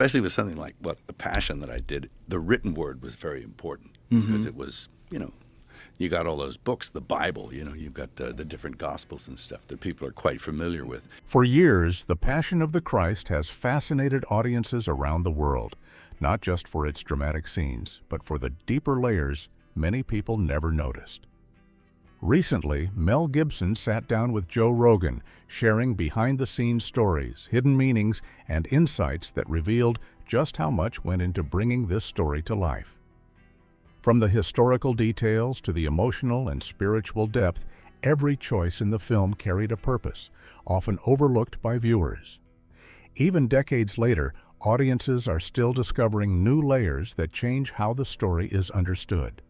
Especially with something like The Passion that I did, the written word was very important because it was, you got all those books, the Bible, you've got the different Gospels and stuff that people are quite familiar with. For years, The Passion of the Christ has fascinated audiences around the world, not just for its dramatic scenes, but for the deeper layers many people never noticed. Recently, Mel Gibson sat down with Joe Rogan, sharing behind-the-scenes stories, hidden meanings, and insights that revealed just how much went into bringing this story to life. From the historical details to the emotional and spiritual depth, every choice in the film carried a purpose, often overlooked by viewers. Even decades later, audiences are still discovering new layers that change how the story is understood.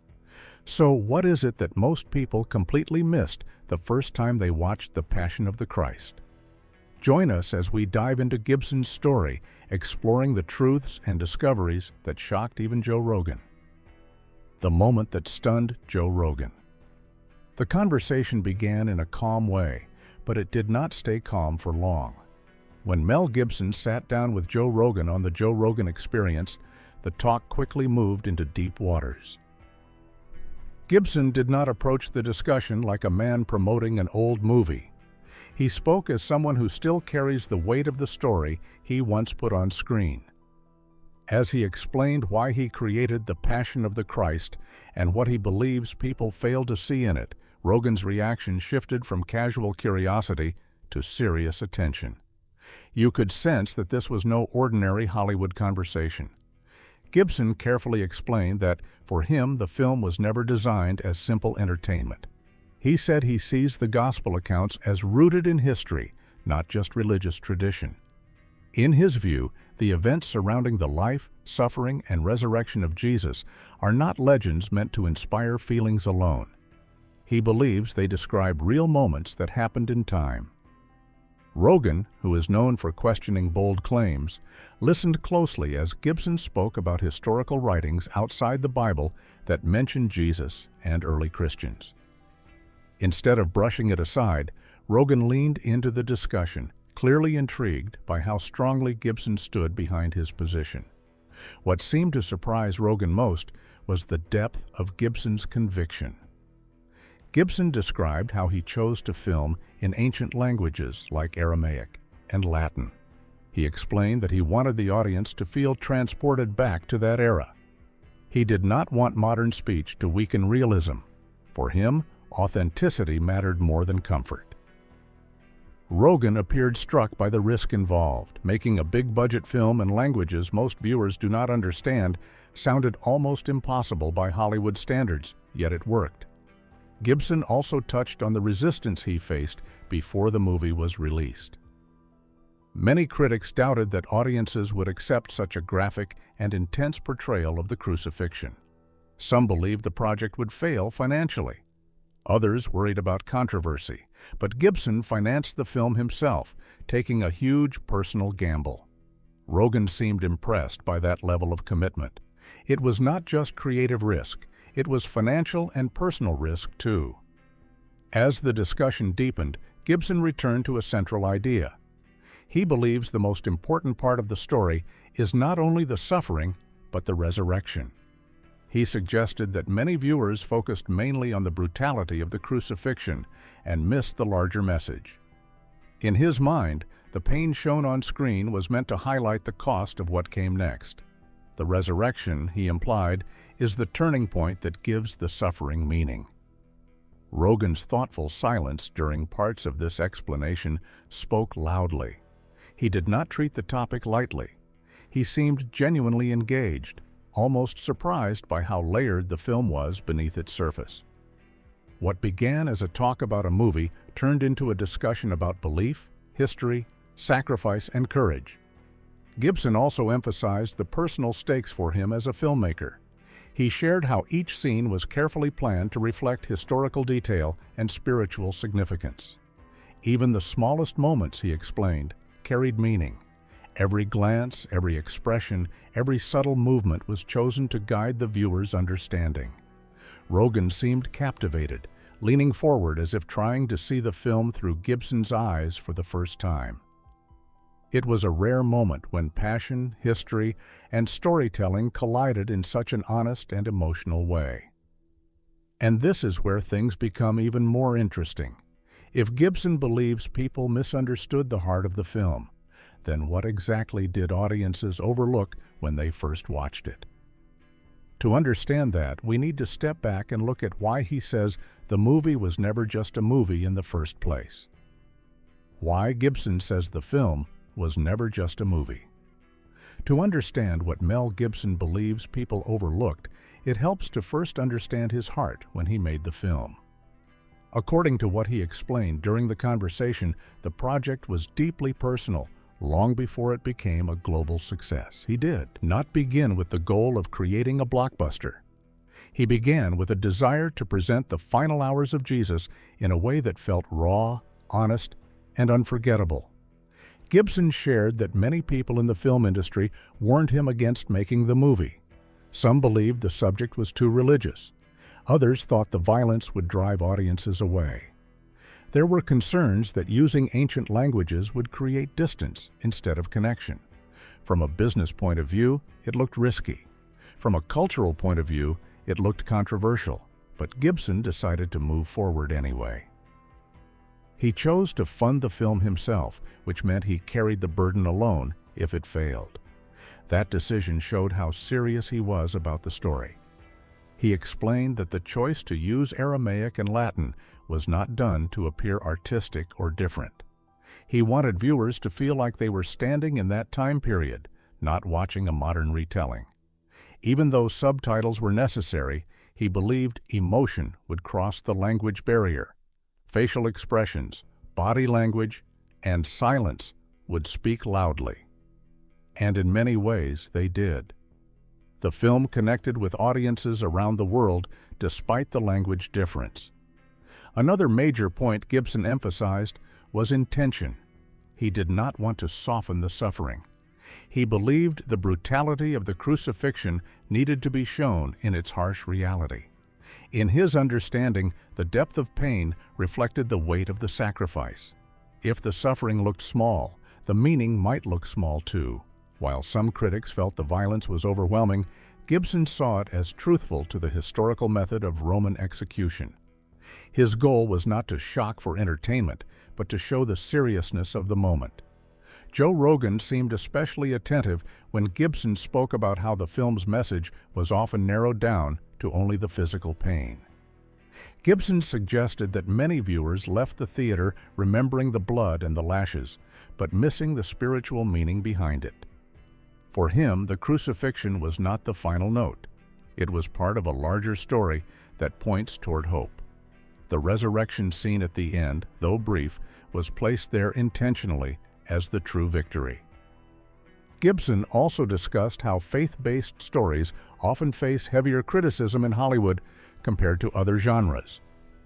So what is it that most people completely missed the first time they watched The Passion of the Christ? Join us as we dive into Gibson's story, exploring the truths and discoveries that shocked even Joe Rogan. The moment that stunned Joe Rogan. The conversation began in a calm way, but it did not stay calm for long. When Mel Gibson sat down with Joe Rogan on The Joe Rogan Experience, the talk quickly moved into deep waters. Gibson did not approach the discussion like a man promoting an old movie. He spoke as someone who still carries the weight of the story he once put on screen. As he explained why he created The Passion of the Christ and what he believes people fail to see in it, Rogan's reaction shifted from casual curiosity to serious attention. You could sense that this was no ordinary Hollywood conversation. Gibson carefully explained that, for him, the film was never designed as simple entertainment. He said he sees the gospel accounts as rooted in history, not just religious tradition. In his view, the events surrounding the life, suffering, and resurrection of Jesus are not legends meant to inspire feelings alone. He believes they describe real moments that happened in time. Rogan, who is known for questioning bold claims, listened closely as Gibson spoke about historical writings outside the Bible that mentioned Jesus and early Christians. Instead of brushing it aside, Rogan leaned into the discussion, clearly intrigued by how strongly Gibson stood behind his position. What seemed to surprise Rogan most was the depth of Gibson's conviction. Gibson described how he chose to film in ancient languages like Aramaic and Latin. He explained that he wanted the audience to feel transported back to that era. He did not want modern speech to weaken realism. For him, authenticity mattered more than comfort. Rogan appeared struck by the risk involved. Making a big-budget film in languages most viewers do not understand sounded almost impossible by Hollywood standards, yet it worked. Gibson also touched on the resistance he faced before the movie was released. Many critics doubted that audiences would accept such a graphic and intense portrayal of the crucifixion. Some believed the project would fail financially. Others worried about controversy, but Gibson financed the film himself, taking a huge personal gamble. Rogan seemed impressed by that level of commitment. It was not just creative risk, it was financial and personal risk too. As the discussion deepened, Gibson returned to a central idea. He believes the most important part of the story is not only the suffering, but the resurrection. He suggested that many viewers focused mainly on the brutality of the crucifixion and missed the larger message. In his mind, the pain shown on screen was meant to highlight the cost of what came next. The resurrection, he implied, is the turning point that gives the suffering meaning. Rogan's thoughtful silence during parts of this explanation spoke loudly. He did not treat the topic lightly. He seemed genuinely engaged, almost surprised by how layered the film was beneath its surface. What began as a talk about a movie turned into a discussion about belief, history, sacrifice, and courage. Gibson also emphasized the personal stakes for him as a filmmaker. He shared how each scene was carefully planned to reflect historical detail and spiritual significance. Even the smallest moments, he explained, carried meaning. Every glance, every expression, every subtle movement was chosen to guide the viewer's understanding. Rogan seemed captivated, leaning forward as if trying to see the film through Gibson's eyes for the first time. It was a rare moment when passion, history, and storytelling collided in such an honest and emotional way. And this is where things become even more interesting. If Gibson believes people misunderstood the heart of the film, then what exactly did audiences overlook when they first watched it? To understand that, we need to step back and look at why he says the movie was never just a movie in the first place. Why Gibson says the film was never just a movie. To understand what Mel Gibson believes people overlooked, it helps to first understand his heart when he made the film. According to what he explained during the conversation, the project was deeply personal long before it became a global success. He did not begin with the goal of creating a blockbuster. He began with a desire to present the final hours of Jesus in a way that felt raw, honest, and unforgettable. Gibson shared that many people in the film industry warned him against making the movie. Some believed the subject was too religious. Others thought the violence would drive audiences away. There were concerns that using ancient languages would create distance instead of connection. From a business point of view, it looked risky. From a cultural point of view, it looked controversial, but Gibson decided to move forward anyway. He chose to fund the film himself, which meant he carried the burden alone if it failed. That decision showed how serious he was about the story. He explained that the choice to use Aramaic and Latin was not done to appear artistic or different. He wanted viewers to feel like they were standing in that time period, not watching a modern retelling. Even though subtitles were necessary, he believed emotion would cross the language barrier. Facial expressions, body language, and silence would speak loudly. And in many ways, they did. The film connected with audiences around the world despite the language difference. Another major point Gibson emphasized was intention. He did not want to soften the suffering. He believed the brutality of the crucifixion needed to be shown in its harsh reality. In his understanding, the depth of pain reflected the weight of the sacrifice. If the suffering looked small, the meaning might look small too. While some critics felt the violence was overwhelming, Gibson saw it as truthful to the historical method of Roman execution. His goal was not to shock for entertainment, but to show the seriousness of the moment. Joe Rogan seemed especially attentive when Gibson spoke about how the film's message was often narrowed down to only the physical pain. Gibson suggested that many viewers left the theater remembering the blood and the lashes, but missing the spiritual meaning behind it. For him, the crucifixion was not the final note. It was part of a larger story that points toward hope. The resurrection scene at the end, though brief, was placed there intentionally as the true victory. Gibson also discussed how faith-based stories often face heavier criticism in Hollywood compared to other genres.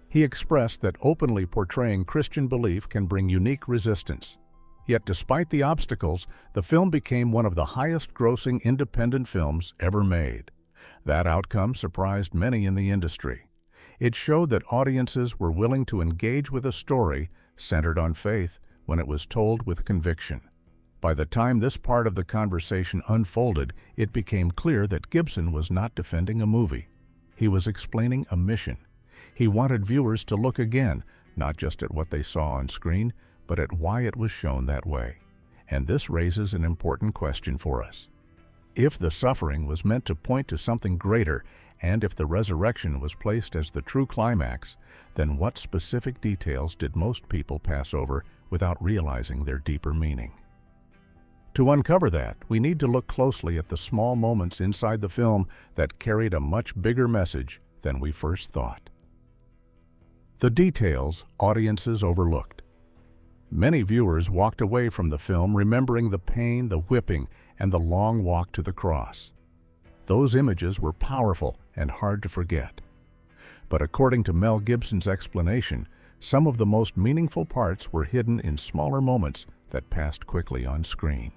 He expressed that openly portraying Christian belief can bring unique resistance. Yet despite the obstacles, the film became one of the highest-grossing independent films ever made. That outcome surprised many in the industry. It showed that audiences were willing to engage with a story centered on faith when it was told with conviction. By the time this part of the conversation unfolded, it became clear that Gibson was not defending a movie. He was explaining a mission. He wanted viewers to look again, not just at what they saw on screen, but at why it was shown that way. And this raises an important question for us. If the suffering was meant to point to something greater, and if the resurrection was placed as the true climax, then what specific details did most people pass over without realizing their deeper meaning? To uncover that, we need to look closely at the small moments inside the film that carried a much bigger message than we first thought. The details audiences overlooked. Many viewers walked away from the film remembering the pain, the whipping, and the long walk to the cross. Those images were powerful and hard to forget. But according to Mel Gibson's explanation, some of the most meaningful parts were hidden in smaller moments that passed quickly on screen.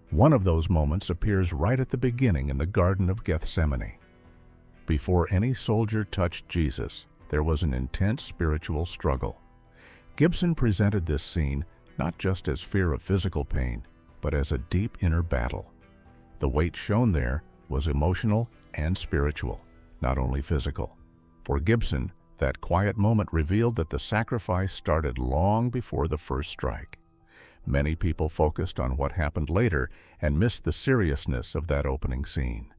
One of those moments appears right at the beginning in the Garden of Gethsemane. Before any soldier touched Jesus, there was an intense spiritual struggle. Gibson presented this scene not just as fear of physical pain, but as a deep inner battle. The weight shown there was emotional and spiritual, not only physical. For Gibson, that quiet moment revealed that the sacrifice started long before the first strike. Many people focused on what happened later and missed the seriousness of that opening scene.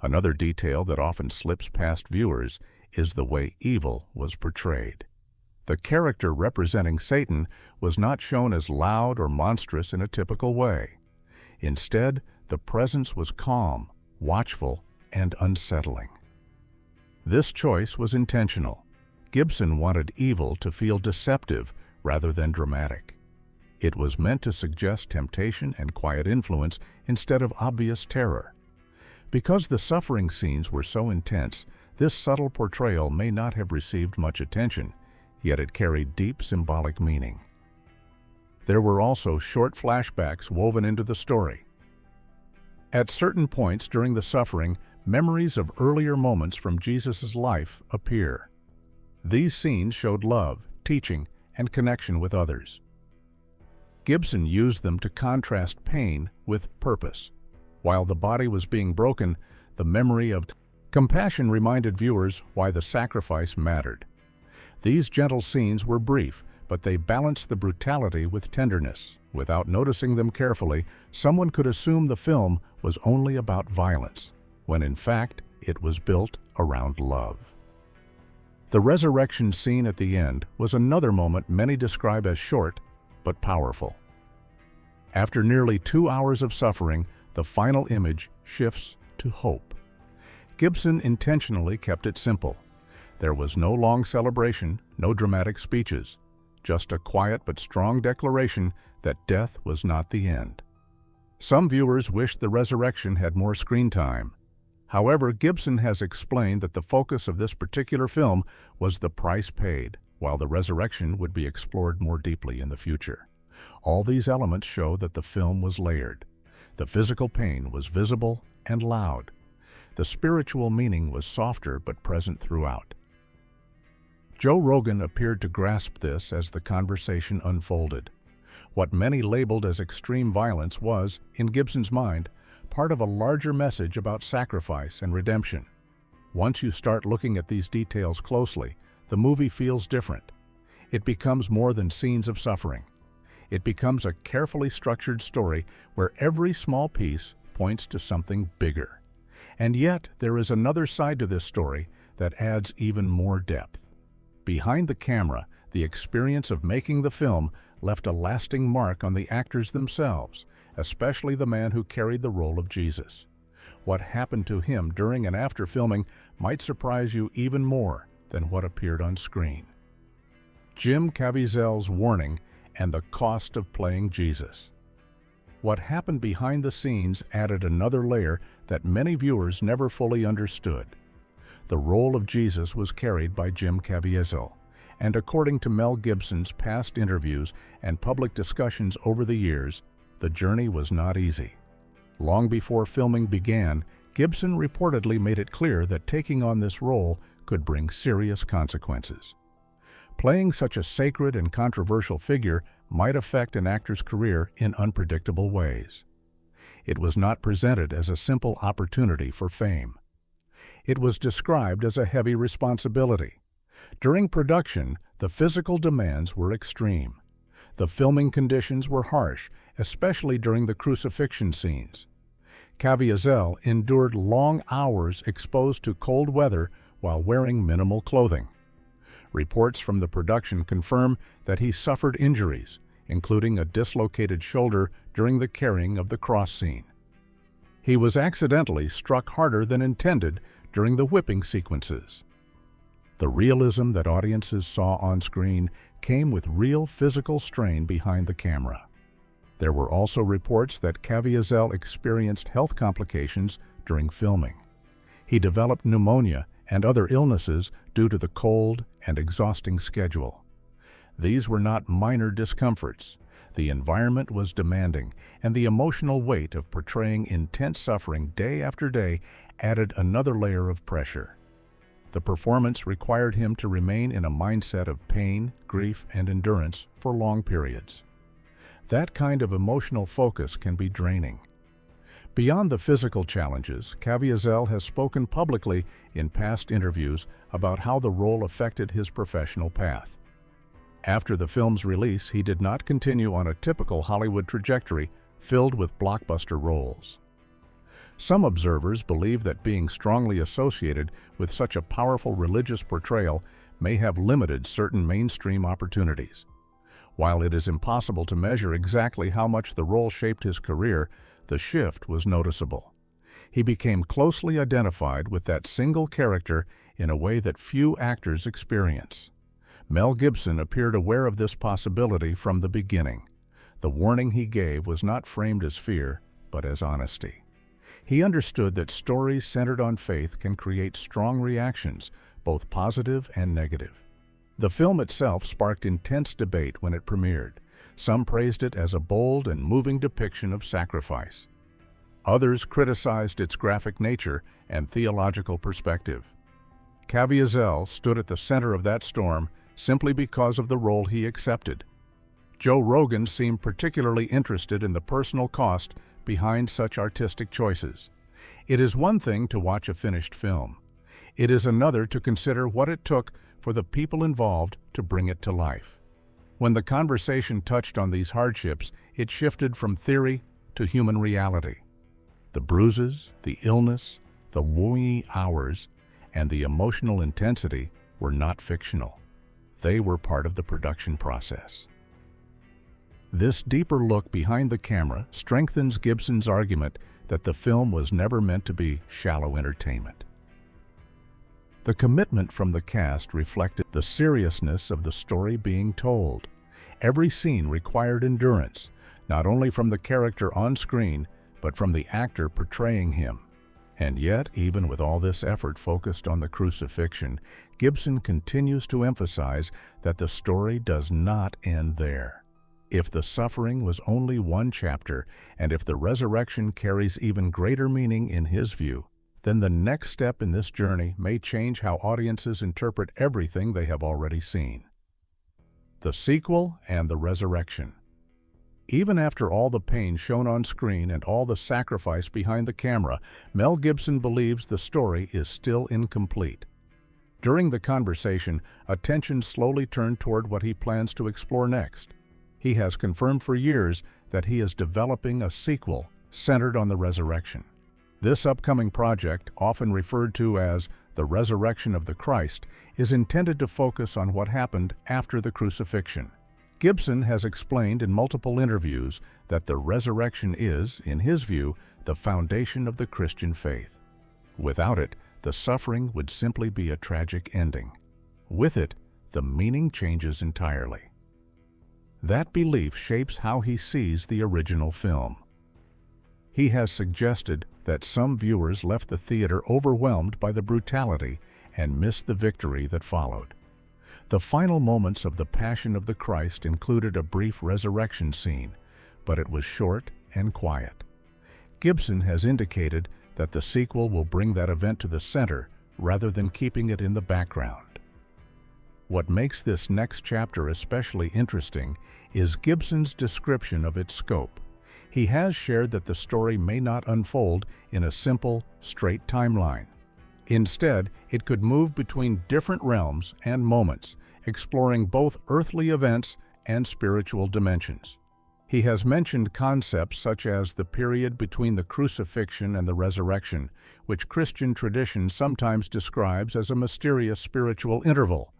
Another detail that often slips past viewers is the way evil was portrayed. The character representing Satan was not shown as loud or monstrous in a typical way. Instead, the presence was calm, watchful, and unsettling. This choice was intentional. Gibson wanted evil to feel deceptive rather than dramatic. It was meant to suggest temptation and quiet influence instead of obvious terror. Because the suffering scenes were so intense, this subtle portrayal may not have received much attention, yet it carried deep symbolic meaning. There were also short flashbacks woven into the story. At certain points during the suffering, memories of earlier moments from Jesus' life appear. These scenes showed love, teaching, and connection with others. Gibson used them to contrast pain with purpose. While the body was being broken, the memory of compassion reminded viewers why the sacrifice mattered. These gentle scenes were brief, but they balanced the brutality with tenderness. Without noticing them carefully, someone could assume the film was only about violence, when in fact it was built around love. The resurrection scene at the end was another moment many describe as short but powerful. After nearly 2 hours of suffering, the final image shifts to hope. Gibson intentionally kept it simple. There was no long celebration, no dramatic speeches, just a quiet but strong declaration that death was not the end. Some viewers wished the resurrection had more screen time. However, Gibson has explained that the focus of this particular film was the price paid, while the resurrection would be explored more deeply in the future. All these elements show that the film was layered. The physical pain was visible and loud. The spiritual meaning was softer but present throughout. Joe Rogan appeared to grasp this as the conversation unfolded. What many labeled as extreme violence was, in Gibson's mind, part of a larger message about sacrifice and redemption. Once you start looking at these details closely, the movie feels different. It becomes more than scenes of suffering. It becomes a carefully structured story where every small piece points to something bigger. And yet, there is another side to this story that adds even more depth. Behind the camera, the experience of making the film left a lasting mark on the actors themselves, especially the man who carried the role of Jesus. What happened to him during and after filming might surprise you even more than what appeared on screen. Jim Caviezel's warning and the cost of playing Jesus. What happened behind the scenes added another layer that many viewers never fully understood. The role of Jesus was carried by Jim Caviezel, and according to Mel Gibson's past interviews and public discussions over the years, the journey was not easy. Long before filming began, Gibson reportedly made it clear that taking on this role could bring serious consequences. Playing such a sacred and controversial figure might affect an actor's career in unpredictable ways. It was not presented as a simple opportunity for fame. It was described as a heavy responsibility. During production, the physical demands were extreme. The filming conditions were harsh, especially during the crucifixion scenes. Caviezel endured long hours exposed to cold weather while wearing minimal clothing. Reports from the production confirm that he suffered injuries, including a dislocated shoulder during the carrying of the cross scene. He was accidentally struck harder than intended during the whipping sequences. The realism that audiences saw on screen came with real physical strain behind the camera. There were also reports that Caviezel experienced health complications during filming. He developed pneumonia and other illnesses due to the cold and exhausting schedule. These were not minor discomforts. The environment was demanding, and the emotional weight of portraying intense suffering day after day added another layer of pressure. The performance required him to remain in a mindset of pain, grief, and endurance for long periods. That kind of emotional focus can be draining. Beyond the physical challenges, Caviezel has spoken publicly in past interviews about how the role affected his professional path. After the film's release, he did not continue on a typical Hollywood trajectory filled with blockbuster roles. Some observers believe that being strongly associated with such a powerful religious portrayal may have limited certain mainstream opportunities. While it is impossible to measure exactly how much the role shaped his career, the shift was noticeable. He became closely identified with that single character in a way that few actors experience. Mel Gibson appeared aware of this possibility from the beginning. The warning he gave was not framed as fear, but as honesty. He understood that stories centered on faith can create strong reactions, both positive and negative. The film itself sparked intense debate when it premiered. Some praised it as a bold and moving depiction of sacrifice. Others criticized its graphic nature and theological perspective. Caviezel stood at the center of that storm simply because of the role he accepted. Joe Rogan seemed particularly interested in the personal cost behind such artistic choices. It is one thing to watch a finished film. It is another to consider what it took for the people involved to bring it to life. When the conversation touched on these hardships, it shifted from theory to human reality. The bruises, the illness, the wooing hours, and the emotional intensity were not fictional. They were part of the production process. This deeper look behind the camera strengthens Gibson's argument that the film was never meant to be shallow entertainment. The commitment from the cast reflected the seriousness of the story being told. Every scene required endurance, not only from the character on screen, but from the actor portraying him. And yet, even with all this effort focused on the crucifixion, Gibson continues to emphasize that the story does not end there. If the suffering was only one chapter, and if the resurrection carries even greater meaning in his view, then the next step in this journey may change how audiences interpret everything they have already seen. The sequel and the resurrection. Even after all the pain shown on screen and all the sacrifice behind the camera, Mel Gibson believes the story is still incomplete. During the conversation, attention slowly turned toward what he plans to explore next. He has confirmed for years that he is developing a sequel centered on the resurrection. This upcoming project, often referred to as the Resurrection of the Christ, is intended to focus on what happened after the crucifixion. Gibson has explained in multiple interviews that the resurrection is, in his view, the foundation of the Christian faith. Without it, the suffering would simply be a tragic ending. With it, the meaning changes entirely. That belief shapes how he sees the original film. He has suggested that some viewers left the theater overwhelmed by the brutality and missed the victory that followed. The final moments of the Passion of the Christ included a brief resurrection scene, but it was short and quiet. Gibson has indicated that the sequel will bring that event to the center rather than keeping it in the background. What makes this next chapter especially interesting is Gibson's description of its scope. He has shared that the story may not unfold in a simple, straight timeline. Instead, it could move between different realms and moments, exploring both earthly events and spiritual dimensions. He has mentioned concepts such as the period between the crucifixion and the resurrection, which Christian tradition sometimes describes as a mysterious spiritual interval.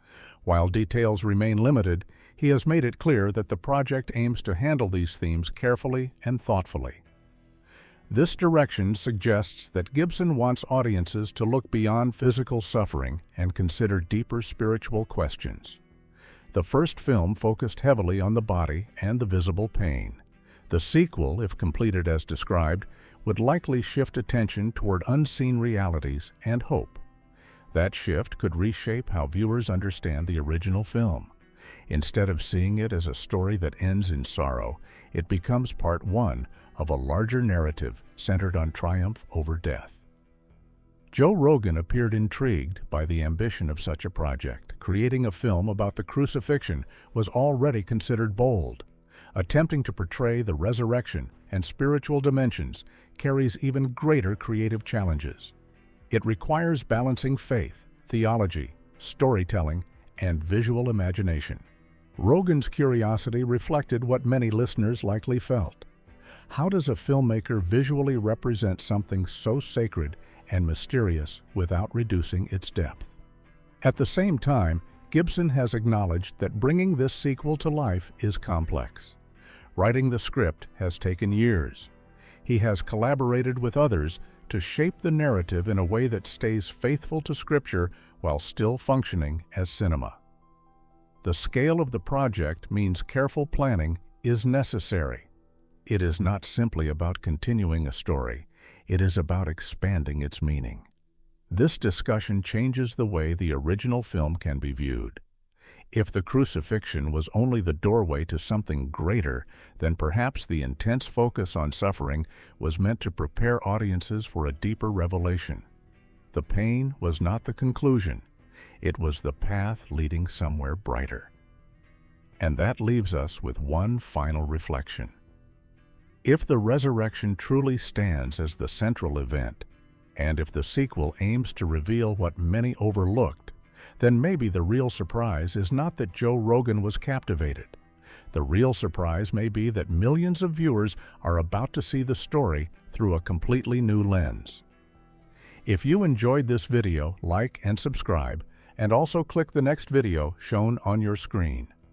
While details remain limited, he has made it clear that the project aims to handle these themes carefully and thoughtfully. This direction suggests that Gibson wants audiences to look beyond physical suffering and consider deeper spiritual questions. The first film focused heavily on the body and the visible pain. The sequel, if completed as described, would likely shift attention toward unseen realities and hope. That shift could reshape how viewers understand the original film. Instead of seeing it as a story that ends in sorrow, it becomes part one of a larger narrative centered on triumph over death. Joe Rogan appeared intrigued by the ambition of such a project. Creating a film about the crucifixion was already considered bold. Attempting to portray the resurrection and spiritual dimensions carries even greater creative challenges. It requires balancing faith, theology, storytelling, and visual imagination. Rogan's curiosity reflected what many listeners likely felt. How does a filmmaker visually represent something so sacred and mysterious without reducing its depth? At the same time, Gibson has acknowledged that bringing this sequel to life is complex. Writing the script has taken years. He has collaborated with others to shape the narrative in a way that stays faithful to Scripture while still functioning as cinema. The scale of the project means careful planning is necessary. It is not simply about continuing a story, it is about expanding its meaning. This discussion changes the way the original film can be viewed. If the crucifixion was only the doorway to something greater, then perhaps the intense focus on suffering was meant to prepare audiences for a deeper revelation. The pain was not the conclusion, it was the path leading somewhere brighter. And that leaves us with one final reflection. If the resurrection truly stands as the central event, and if the sequel aims to reveal what many overlooked, then maybe the real surprise is not that Joe Rogan was captivated. The real surprise may be that millions of viewers are about to see the story through a completely new lens. If you enjoyed this video, like and subscribe, and also click the next video shown on your screen.